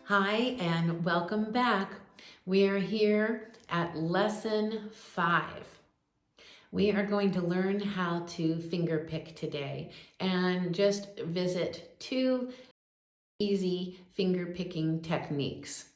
Hi, and welcome back. We are here at lesson 5. We are going to learn how to finger pick today and just visit 2 easy finger picking techniques.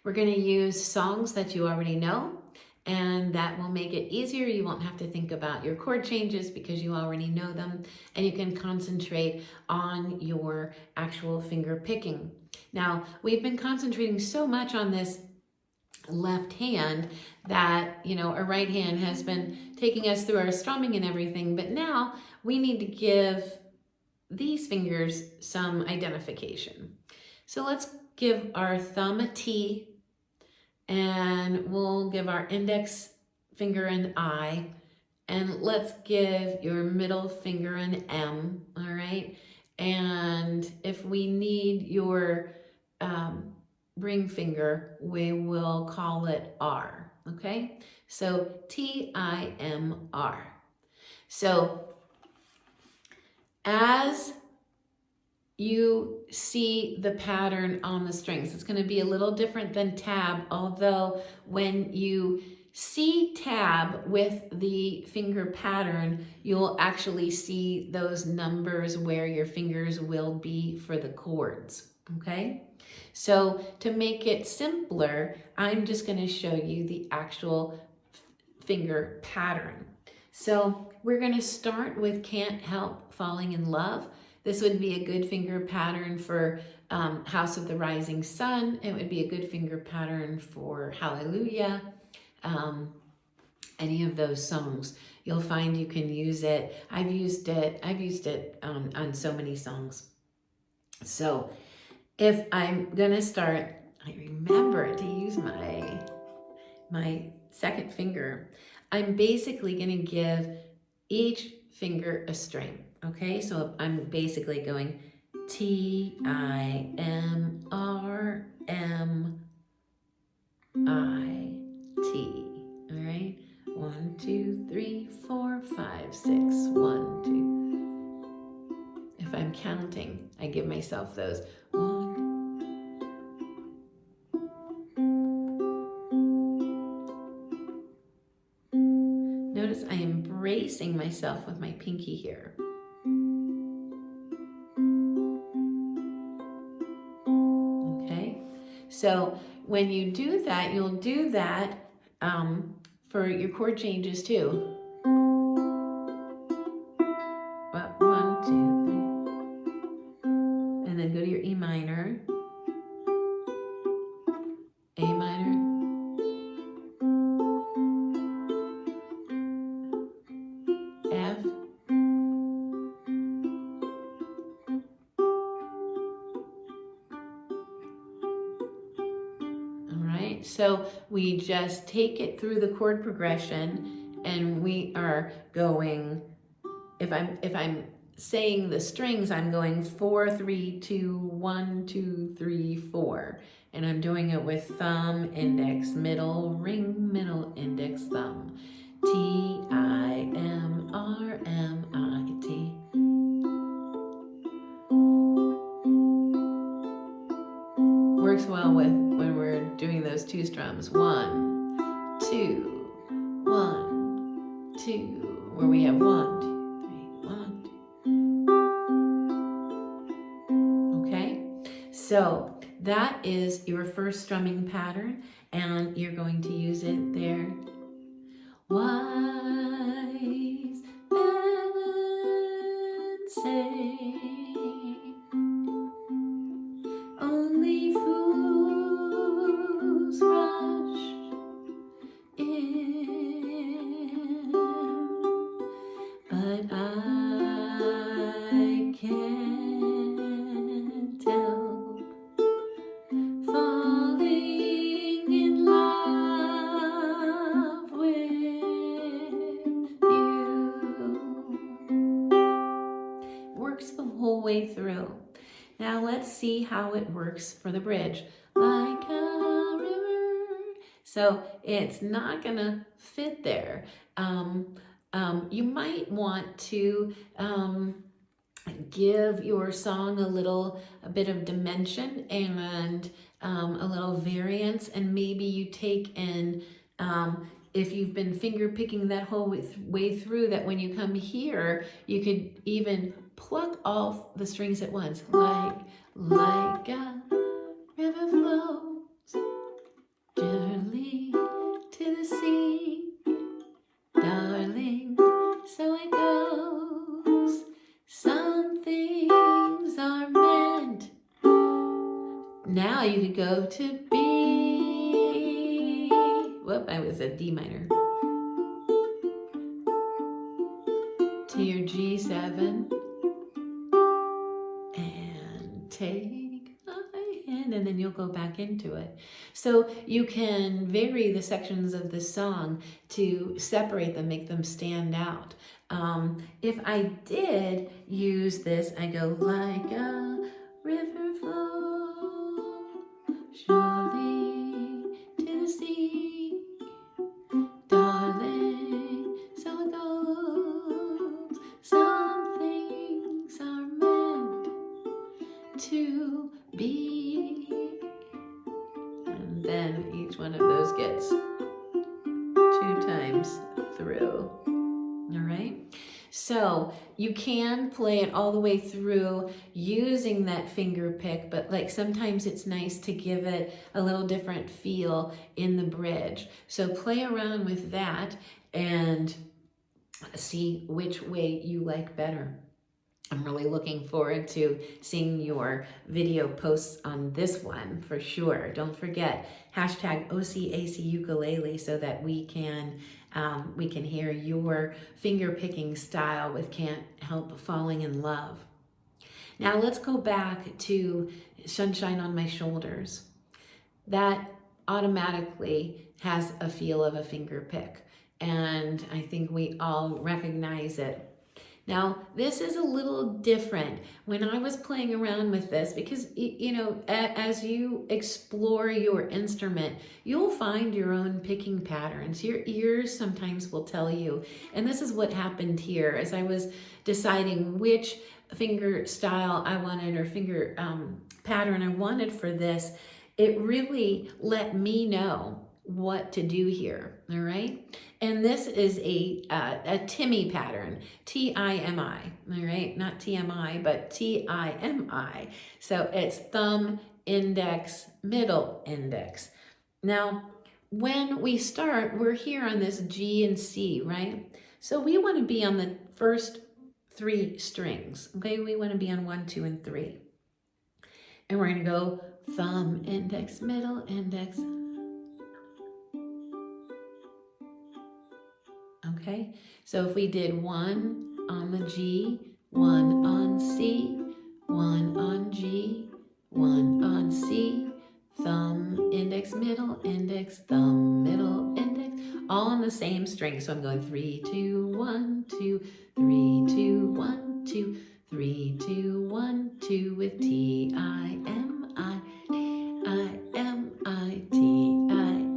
We're going to use songs that you already know, and that will make it easier. You won't have to think about your chord changes because you already know them, and you can concentrate on your actual finger picking. Now, we've been concentrating so much on this left hand that, our right hand has been taking us through our strumming and everything, but now we need to give these fingers some identification. So let's give our thumb a T, and we'll give our index finger an I, and let's give your middle finger an M, all right? And if we need your ring finger, we will call it R, okay? So T-I-M-R. So as you see the pattern on the strings, it's going to be a little different than tab, although when you see tab with the finger pattern, you'll actually see those numbers where your fingers will be for the chords, okay? So to make it simpler, I'm just going to show you the actual finger pattern. So we're going to start with Can't Help Falling in Love. This would be a good finger pattern for House of the Rising Sun. It would be a good finger pattern for Hallelujah. Any of those songs, you'll find you can use it. I've used it on so many songs. So if I'm gonna start, I remember to use my second finger. I'm basically gonna give each finger a string, okay? So I'm basically going T-I-M-R-M-I-T, all right? 1, 2, 3, 4, 5, 6, 1, 2. If I'm counting, I give myself those 1. Notice I am bracing myself with my pinky here. Okay, so when you do that, you'll do that for your chord changes too. 1, 2, 3. And then go to your E minor, A minor, F, all right? So we just take it through the chord progression, and we are going, if I'm saying the strings, I'm going 4, 3, 2, 1, 2, 3, 4. And I'm doing it with thumb, index, middle, ring, middle, index, thumb. T-I-M-R-M-I-T. Works well with when we're doing those 2 strums. 1, 2, 1, 2, where we have 1, 2, 3, 1. Okay, so that is your first strumming pattern, and you're going to use it there. Wise men say only fools rush in, but I can't help falling in love with you. Works the whole way through. Now let's see how it works for the bridge. Like a river. So it's not gonna fit there. You might want to give your song a bit of dimension and a little variance, and maybe you take in, if you've been finger picking that whole way through, that when you come here, you could even pluck off the strings at once, like a river flows gently to the sea, darling, so it goes. Some things are meant. Now you could go to B. Whoop, I was at D minor. To your G7. And take my hand, and then you'll go back into it. So you can vary the sections of the song to separate them, make them stand out. If I did use this, I go like a river flow surely to the sea, darling, so it goes. Some things are meant to be. And then each one of those gets 2 times through. All right, so you can play it all the way through using that finger pick, but like sometimes it's nice to give it a little different feel in the bridge. So play around with that and see which way you like better. I'm really looking forward to seeing your video posts on this one for sure. Don't forget, hashtag OCAC Ukulele so that we can hear your finger picking style with Can't Help Falling in Love. Now let's go back to Sunshine on My Shoulders. That automatically has a feel of a finger pick, and I think we all recognize it. Now, this is a little different when I was playing around with this, because, you know, as you explore your instrument, you'll find your own picking patterns. Your ears sometimes will tell you. And this is what happened here as I was deciding which finger style I wanted, or finger pattern I wanted for this. It really let me know what to do here, all right? And this is a Timmy pattern, T-I-M-I, all right? Not T-M-I, but T-I-M-I. So it's thumb, index, middle index. Now, when we start, we're here on this G and C, right? So we want to be on the first 3 strings, okay? We want to be on 1, 2, and 3. And we're going to go thumb, index, middle, index. Okay, so if we did 1 on the G, 1 on C, 1 on G, 1 on C, thumb, index, thumb, middle, index, all on the same string. So I'm going 3, 2, 1, 2, 3, 2, 1, 2, 3, 2, 1, 2 with T-I-M-I, I-M-I, T-I-M-I.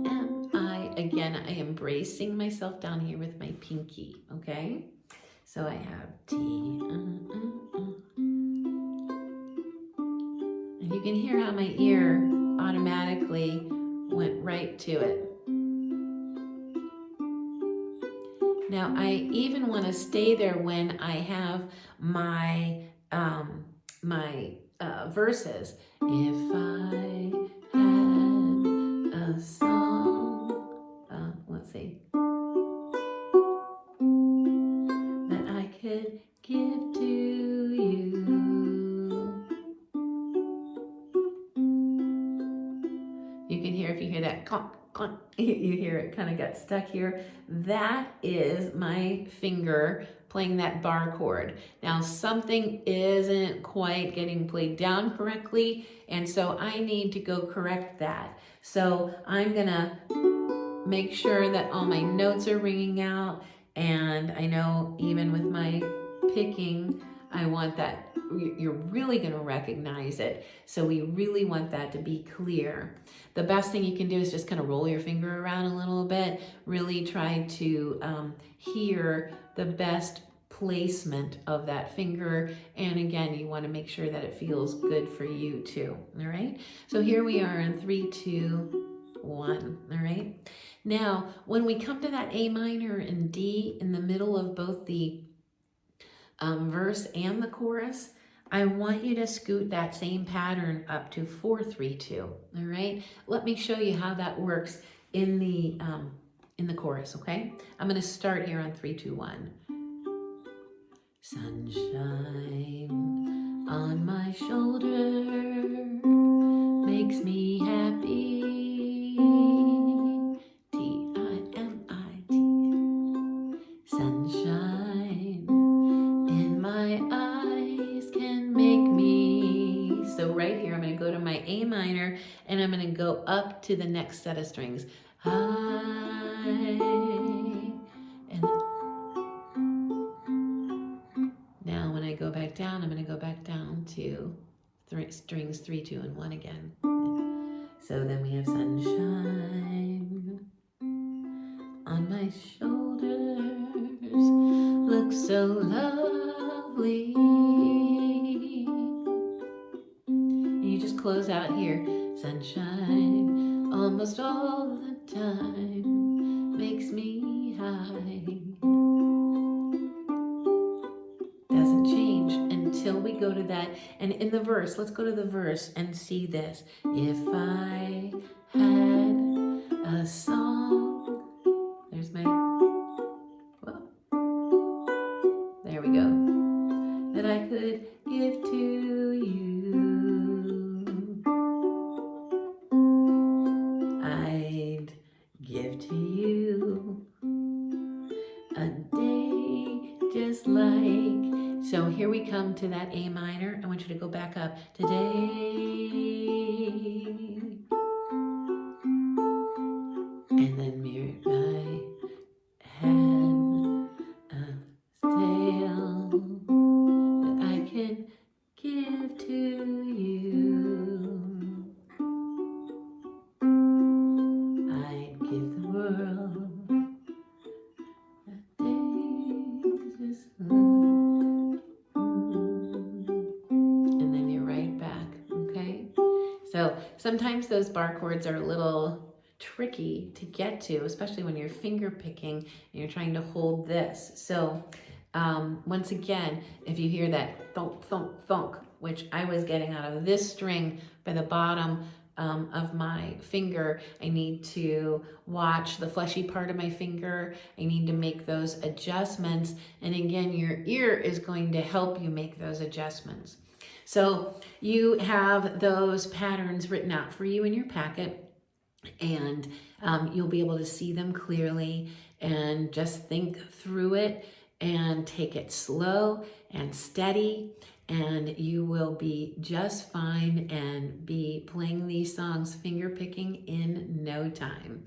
Again, I am bracing myself down here with my pinky, okay? So I have T, and you can hear how my ear automatically went right to it. Now, I even want to stay there when I have my verses. If I had a song, let's see, that I could give to you. You can hear, if you hear that clunk, clunk, you hear it kind of got stuck here. That is my finger playing that bar chord. Now something isn't quite getting played down correctly, and so I need to go correct that. So I'm gonna make sure that all my notes are ringing out, and I know even with my picking, I want that, you're really gonna recognize it. So we really want that to be clear. The best thing you can do is just kind of roll your finger around a little bit, really try to hear the best placement of that finger. And again, you want to make sure that it feels good for you too. All right. So here we are in 3, 2, 1. All right. Now, when we come to that A minor and D in the middle of both the verse and the chorus, I want you to scoot that same pattern up to 4, 3, 2. All right. Let me show you how that works in the chorus. Okay. I'm going to start here on 3, 2, 1. Sunshine on my shoulder makes me happy. T-I-M-I-T. Sunshine in my eyes can make me. So right here, I'm going to go to my A minor and I'm going to go up to the next set of strings. High. And now when I go back down, I'm going to go back down to strings 3, 2, and 1 again. So then we have sunshine on my shoulders, looks so lovely. And you just close out here. Sunshine almost all the time makes me high. Doesn't change until we go to that. And in the verse, let's go to the verse and see this. If I had a song, there's my, well, there we go, that I could give to you, I'd give to you a day just like. So here we come to that A minor. I want you to go back up. Today. And then mirror my hand, a tale that I can give to you. I'd give the world a day just like. So sometimes those bar chords are a little tricky to get to, especially when you're finger picking and you're trying to hold this. So once again, if you hear that thunk, thunk, thunk, which I was getting out of this string by the bottom of my finger, I need to watch the fleshy part of my finger. I need to make those adjustments. And again, your ear is going to help you make those adjustments. So you have those patterns written out for you in your packet, and you'll be able to see them clearly and just think through it and take it slow and steady, and you will be just fine and be playing these songs finger picking in no time.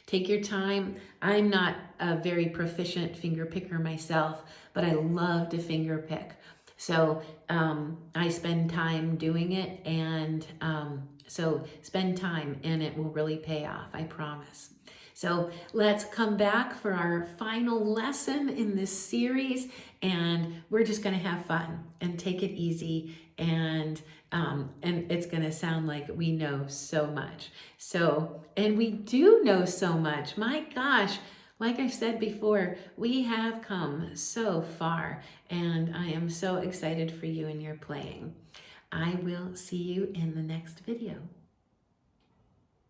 Take your time. I'm not a very proficient finger picker myself, but I love to finger pick. So I spend time doing it, and so spend time and it will really pay off, I promise. So let's come back for our final lesson in this series, and we're just gonna have fun and take it easy, and it's gonna sound like we know so much. So, and we do know so much, my gosh. Like I said before, we have come so far, and I am so excited for you and your playing. I will see you in the next video.